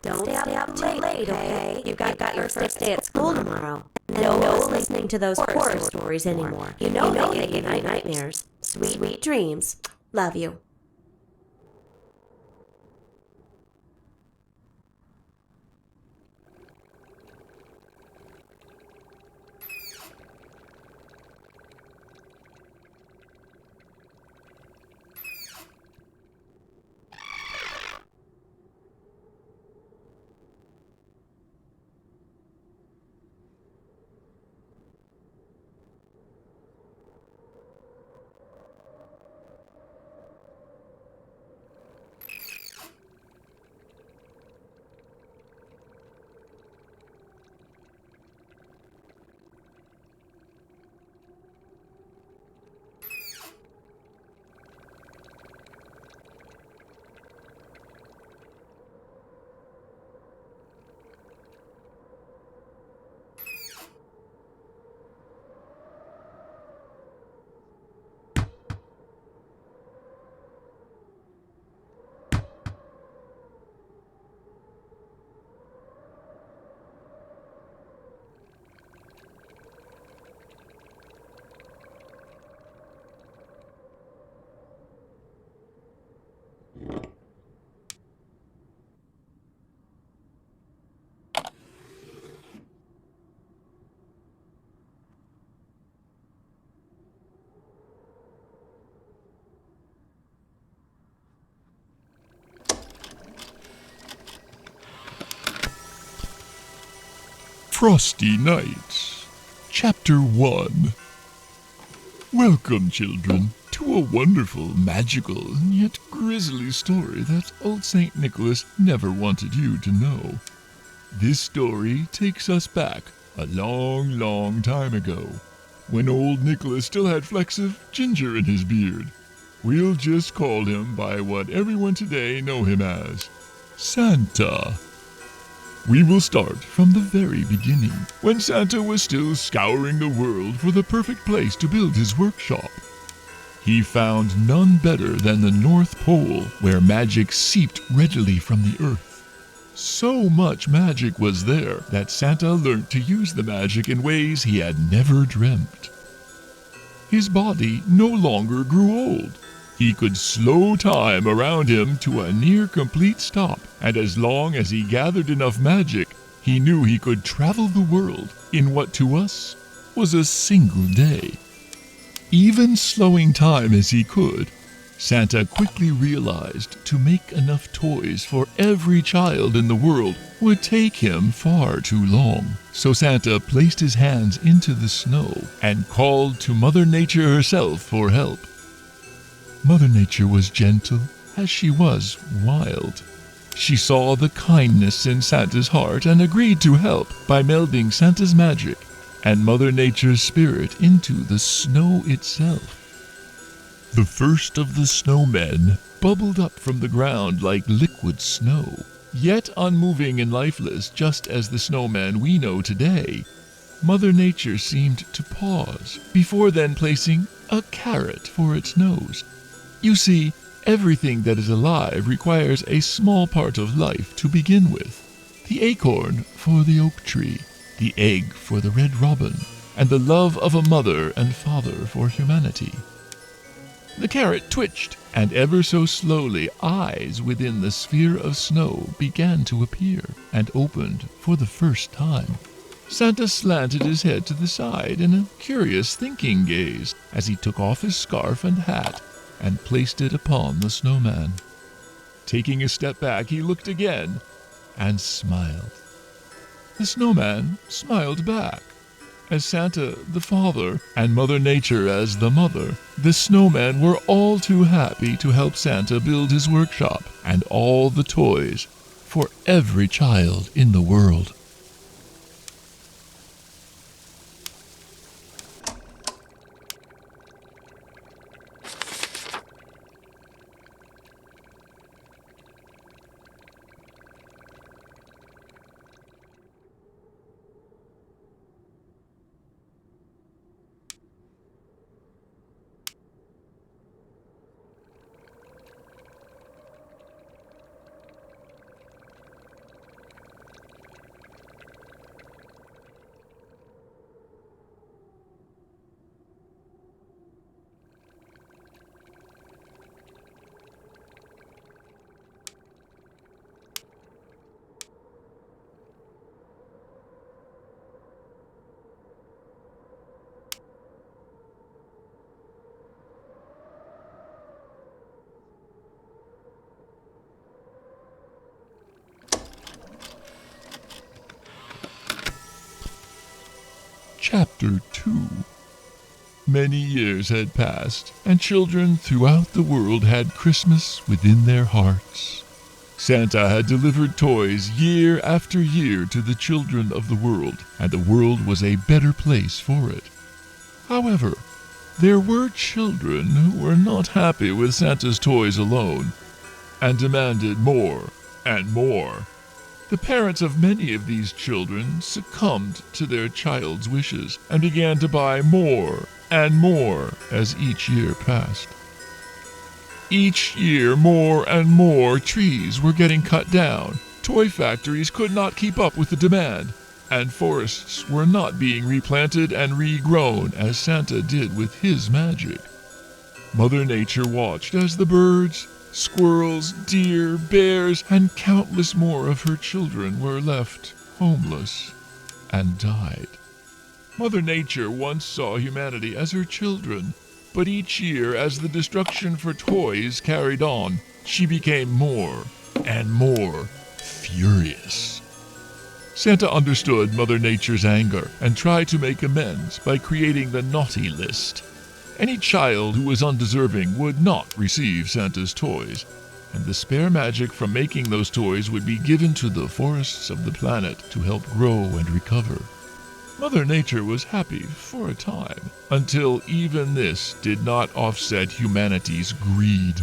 Don't stay up too late, okay? You've got your first day at school tomorrow. No listening to those horror stories anymore. You know they give you nightmares. Sweet dreams. Love you. Frosty Nights, Chapter 1. Welcome, children, to a wonderful, magical, yet grisly story that old St. Nicholas never wanted you to know. This story takes us back a long, long time ago, when old Nicholas still had flecks of ginger in his beard. We'll just call him by what everyone today know him as, Santa. We will start from the very beginning, when Santa was still scouring the world for the perfect place to build his workshop. He found none better than the North Pole, where magic seeped readily from the earth. So much magic was there that Santa learnt to use the magic in ways he had never dreamt. His body no longer grew old. He could slow time around him to a near complete stop, and as long as he gathered enough magic, he knew he could travel the world in what to us was a single day. Even slowing time as he could, Santa quickly realized to make enough toys for every child in the world would take him far too long. So Santa placed his hands into the snow and called to Mother Nature herself for help. Mother Nature was gentle as she was wild. She saw the kindness in Santa's heart and agreed to help by melding Santa's magic and Mother Nature's spirit into the snow itself. The first of the snowmen bubbled up from the ground like liquid snow, yet unmoving and lifeless just as the snowman we know today. Mother Nature seemed to pause before then placing a carrot for its nose. You see, everything that is alive requires a small part of life to begin with. The acorn for the oak tree, the egg for the red robin, and the love of a mother and father for humanity. The carrot twitched, and ever so slowly eyes within the sphere of snow began to appear, and opened for the first time. Santa slanted his head to the side in a curious thinking gaze as he took off his scarf and hat and placed it upon the snowman. Taking a step back, he looked again and smiled. The snowman smiled back. As Santa the father and Mother Nature as the mother, the snowmen were all too happy to help Santa build his workshop and all the toys for every child in the world. Chapter 2. Many years had passed, and children throughout the world had Christmas within their hearts. Santa had delivered toys year after year to the children of the world, and the world was a better place for it. However, there were children who were not happy with Santa's toys alone, and demanded more and more. The parents of many of these children succumbed to their child's wishes and began to buy more and more as each year passed. Each year, more and more trees were getting cut down. Toy factories could not keep up with the demand, and forests were not being replanted and regrown as Santa did with his magic. Mother Nature watched as the birds, squirrels, deer, bears, and countless more of her children were left homeless and died. Mother Nature once saw humanity as her children, but each year as the destruction for toys carried on, she became more and more furious. Santa understood Mother Nature's anger and tried to make amends by creating the naughty list. Any child who was undeserving would not receive Santa's toys, and the spare magic from making those toys would be given to the forests of the planet to help grow and recover. Mother Nature was happy for a time, until even this did not offset humanity's greed.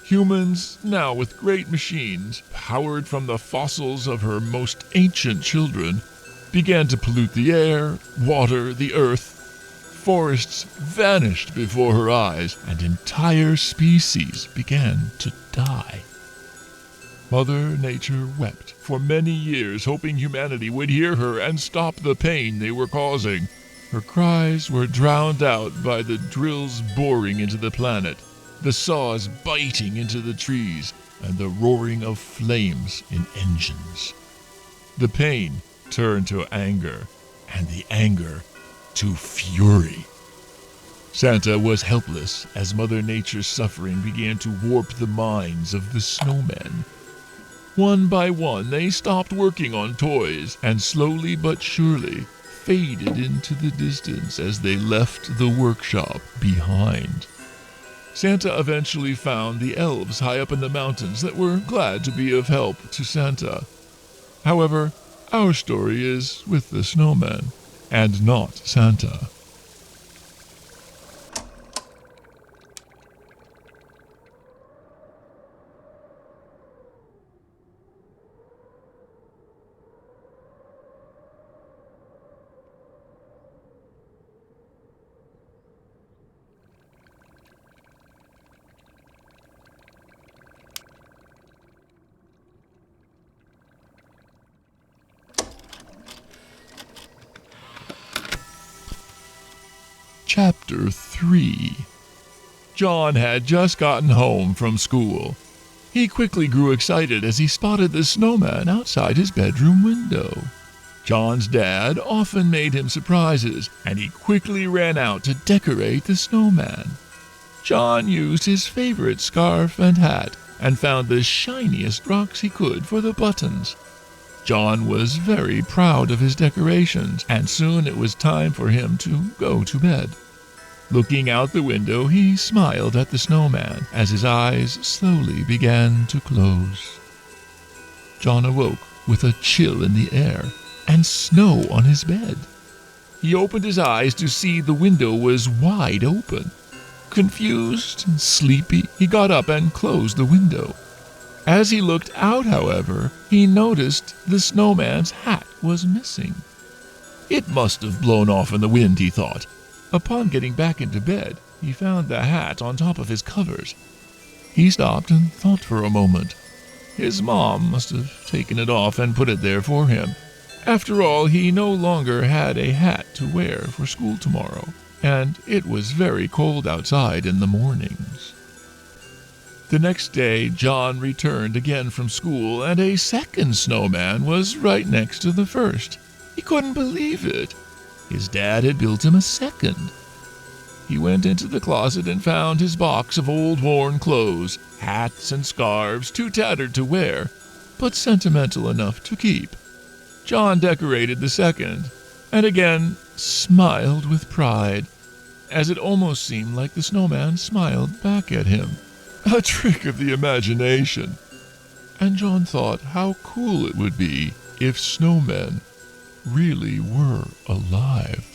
Humans, now with great machines, powered from the fossils of her most ancient children, began to pollute the air, water, the earth. Forests vanished before her eyes, and entire species began to die. Mother Nature wept for many years, hoping humanity would hear her and stop the pain they were causing. Her cries were drowned out by the drills boring into the planet, the saws biting into the trees, and the roaring of flames in engines. The pain turned to anger, and the anger to fury. Santa was helpless as Mother Nature's suffering began to warp the minds of the snowmen. One by one, they stopped working on toys and slowly but surely faded into the distance as they left the workshop behind. Santa eventually found the elves high up in the mountains that were glad to be of help to Santa. However, our story is with the snowmen and not Santa. Chapter 3. John had just gotten home from school. He quickly grew excited as he spotted the snowman outside his bedroom window. John's dad often made him surprises, and he quickly ran out to decorate the snowman. John used his favorite scarf and hat and found the shiniest rocks he could for the buttons. John was very proud of his decorations, and soon it was time for him to go to bed. Looking out the window, he smiled at the snowman as his eyes slowly began to close. John awoke with a chill in the air and snow on his bed. He opened his eyes to see the window was wide open. Confused and sleepy, he got up and closed the window. As he looked out, however, he noticed the snowman's hat was missing. It must have blown off in the wind, he thought. Upon getting back into bed, he found the hat on top of his covers. He stopped and thought for a moment. His mom must have taken it off and put it there for him. After all, he no longer had a hat to wear for school tomorrow, and it was very cold outside in the mornings. The next day, John returned again from school, and a second snowman was right next to the first. He couldn't believe it. His dad had built him a second. He went into the closet and found his box of old worn clothes, hats and scarves, too tattered to wear, but sentimental enough to keep. John decorated the second, and again smiled with pride, as it almost seemed like the snowman smiled back at him. A trick of the imagination. And John thought how cool it would be if snowmen really were alive.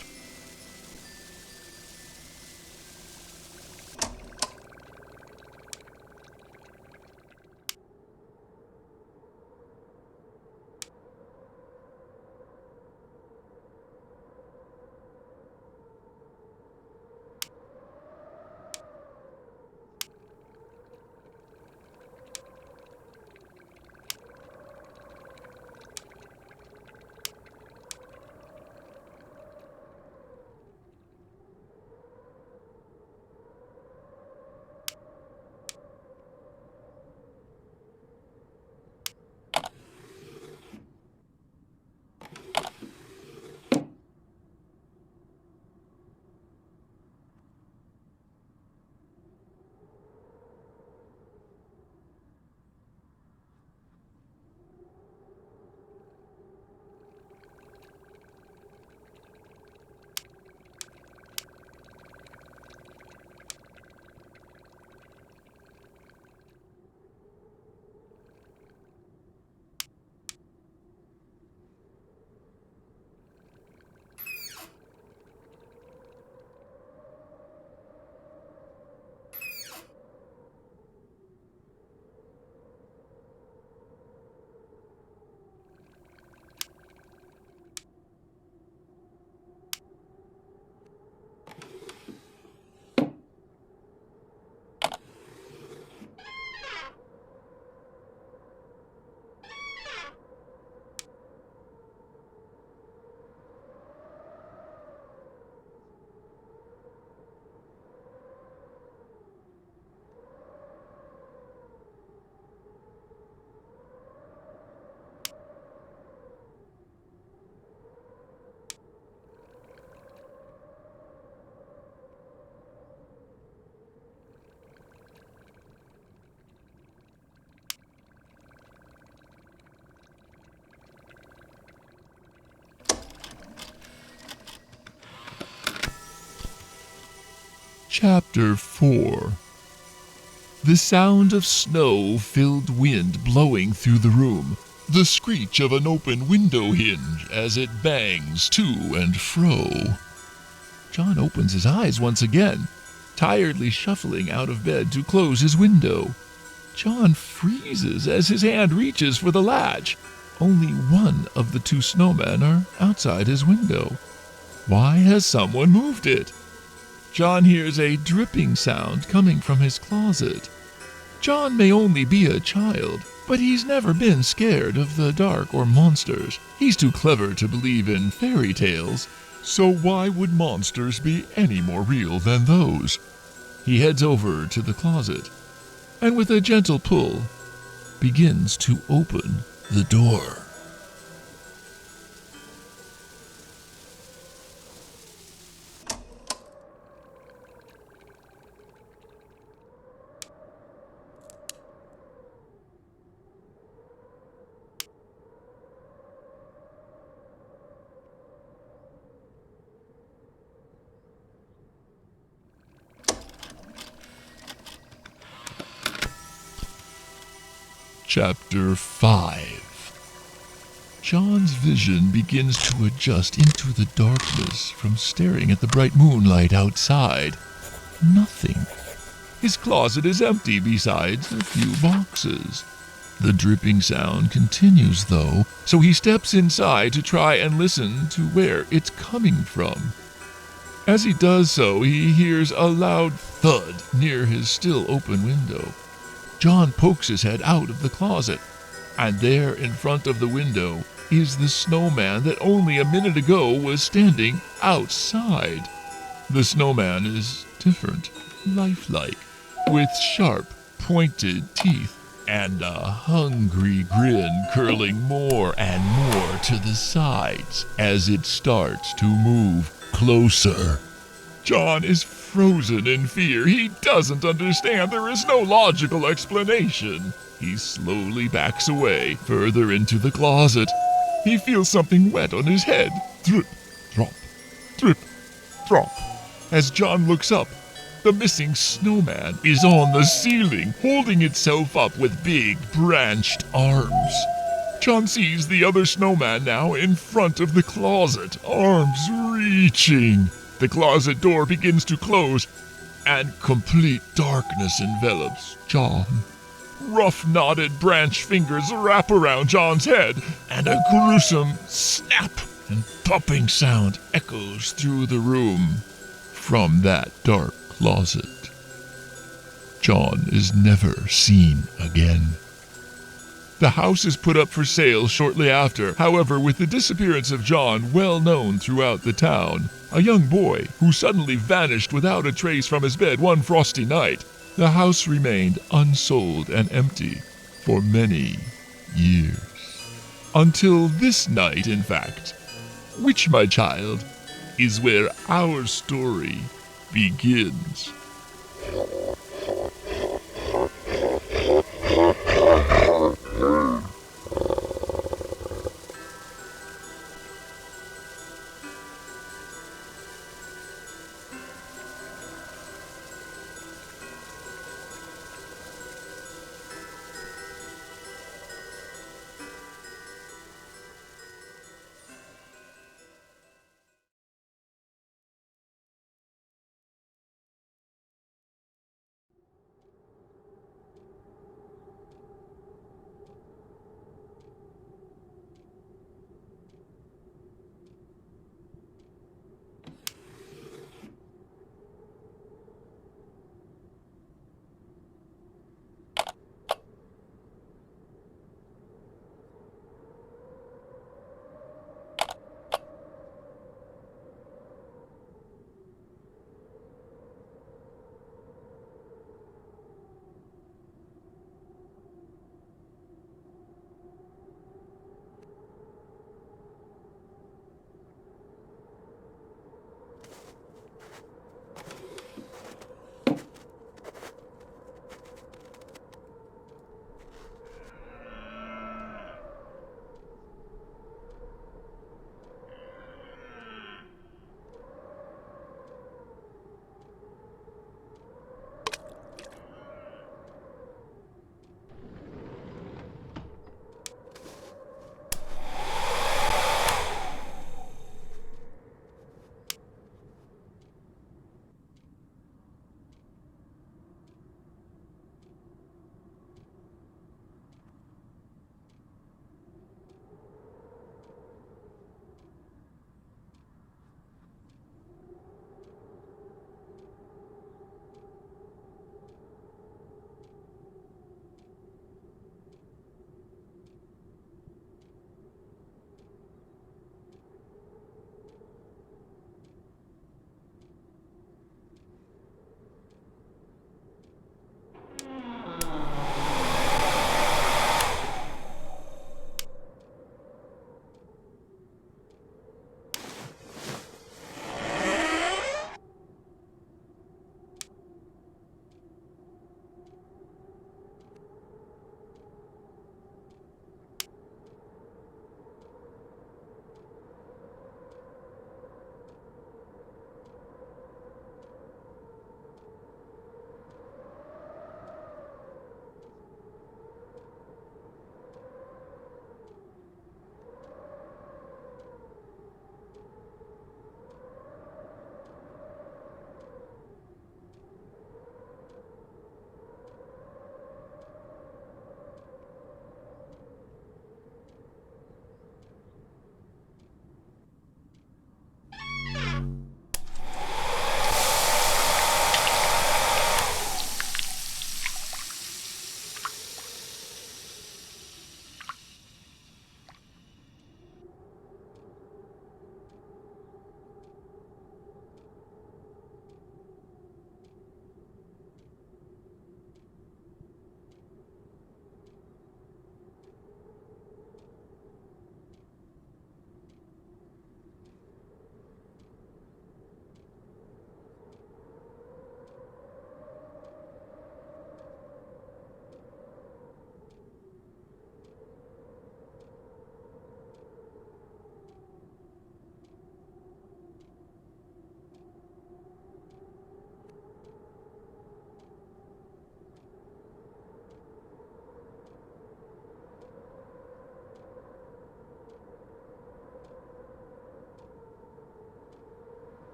Chapter 4. The sound of snow-filled wind blowing through the room, the screech of an open window hinge as it bangs to and fro. John opens his eyes once again, tiredly shuffling out of bed to close his window. John freezes as his hand reaches for the latch. Only one of the two snowmen are outside his window. Why has someone moved it? John hears a dripping sound coming from his closet. John may only be a child, but he's never been scared of the dark or monsters. He's too clever to believe in fairy tales, so why would monsters be any more real than those? He heads over to the closet, and with a gentle pull, begins to open the door. Chapter 5. John's vision begins to adjust into the darkness from staring at the bright moonlight outside. Nothing. His closet is empty besides a few boxes. The dripping sound continues though, so he steps inside to try and listen to where it's coming from. As he does so, he hears a loud thud near his still open window. John pokes his head out of the closet, and there in front of the window is the snowman that only a minute ago was standing outside. The snowman is different, lifelike, with sharp, pointed teeth and a hungry grin curling more and more to the sides as it starts to move closer. John is frozen in fear. He doesn't understand. There is no logical explanation. He slowly backs away, further into the closet. He feels something wet on his head. drop, drip, drop. As John looks up, the missing snowman is on the ceiling, holding itself up with big, branched arms. John sees the other snowman now in front of the closet, arms reaching. The closet door begins to close, and complete darkness envelops John. Rough, knotted branch fingers wrap around John's head, and a gruesome snap and popping sound echoes through the room from that dark closet. John is never seen again. The house is put up for sale shortly after. However, with the disappearance of John well known throughout the town, a young boy who suddenly vanished without a trace from his bed one frosty night, the house remained unsold and empty for many years. Until this night, in fact, which, my child, is where our story begins.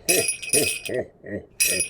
Ho, ho, ho, ho, ho.